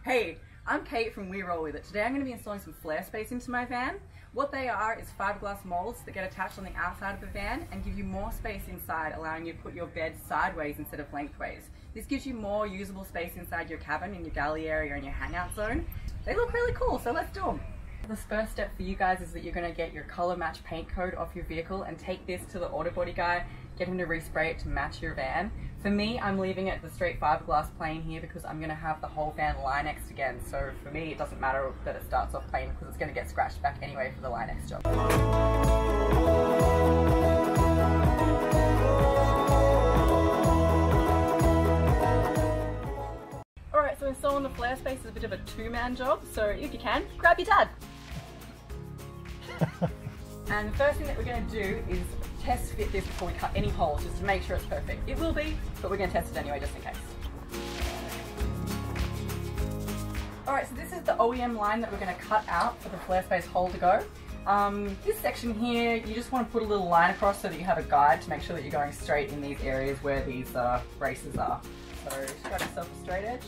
Hey, I'm Kate from WeRollWithIt. Today I'm going to be installing some Flarespace into my van. What they are is fiberglass molds that get attached on the outside of the van and give you more space inside, allowing you to put your bed sideways instead of lengthways. This gives you more usable space inside your cabin, in your galley area and your hangout zone. They look really cool, so let's do them. The first step for you guys is that you're going to get your color match paint code off your vehicle and take this to the auto body guy, get him to respray it to match your van. For me, I'm leaving it the straight fiberglass plain here because I'm going to have the whole van Line-X'd again, so for me it doesn't matter that it starts off plain because it's going to get scratched back anyway for the Line-X job. Alright, so installing the Flarespace is a bit of a two-man job, so if you can, grab your dad! And the first thing that we're going to do is test fit this before we cut any holes, just to make sure it's perfect. It will be, but we're going to test it anyway, just in case. Alright, so this is the OEM line that we're going to cut out for the Flarespace hole to go. This section here, you just want to put a little line across so that you have a guide to make sure that you're going straight in these areas where these braces are. So strike yourself a straight edge.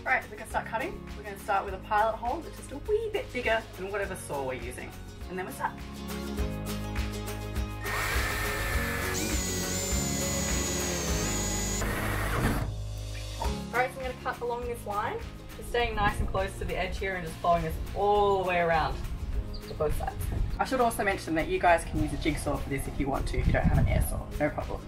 Alright, we're going to start cutting. We're going to start with a pilot hole that's just a wee bit bigger than whatever saw we're using. And then we're start. Alright, so I'm going to cut along this line, just staying nice and close to the edge here and just following this all the way around to both sides. I should also mention that you guys can use a jigsaw for this if you want to, if you don't have an air saw, no problem.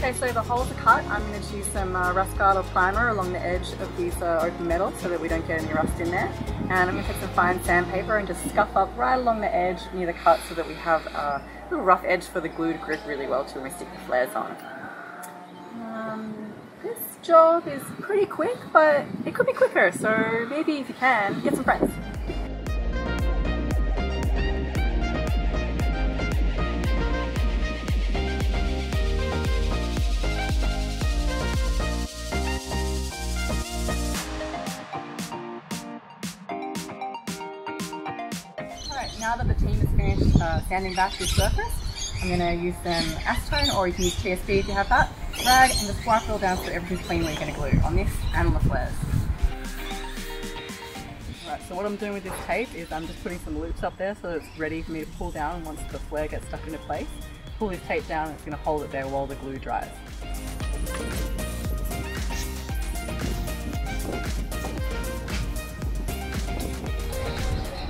Okay, so the holes are cut. I'm going to use some rust guard or primer along the edge of these open metal so that we don't get any rust in there. And I'm going to take some fine sandpaper and just scuff up right along the edge near the cut so that we have a little rough edge for the glue to grip really well to when we stick the flares on. This job is pretty quick, but it could be quicker, so maybe if you can, get some friends. Now that the team has finished sanding back this surface, I'm going to use some acetone, or you can use TSP if you have that, rag, and just wipe it all down so everything's clean where you're going to glue on this and on the flares. Alright, so what I'm doing with this tape is I'm just putting some loops up there so that it's ready for me to pull down once the flare gets stuck into place. Pull this tape down and it's going to hold it there while the glue dries.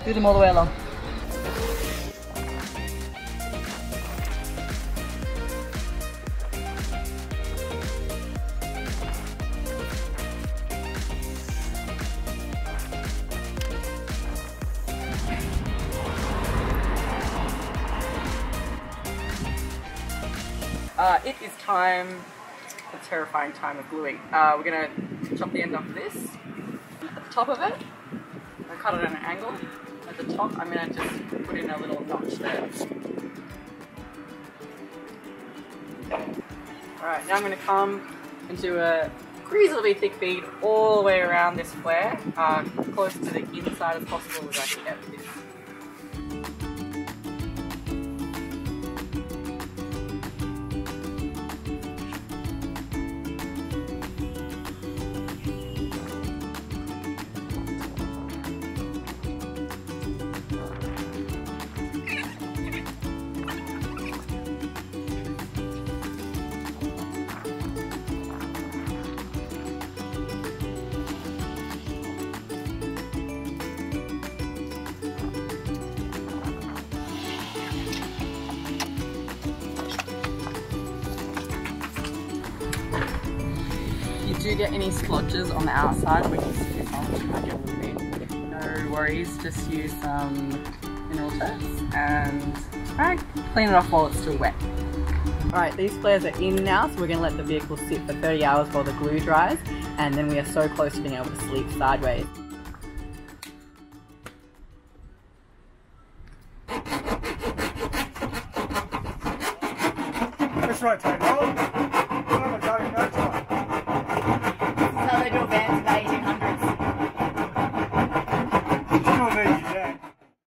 Do them all the way along. It is time, a terrifying time of gluing. We're going to chop the end off this. At the top of it, I'll cut it at an angle. At the top, I'm going to just put in a little notch there. Alright, now I'm going to come and do a reasonably thick bead all the way around this flare, close to the inside as possible as I can get with this. do get any splotches on the outside, we can stick this on, which might get a little bit. worries, just use some mineral terps and clean it off while it's still wet. Alright, these flares are in now, so we're going to let the vehicle sit for 30 hours while the glue dries, and then we are so close to being able to sleep sideways. That's right, Tyrone.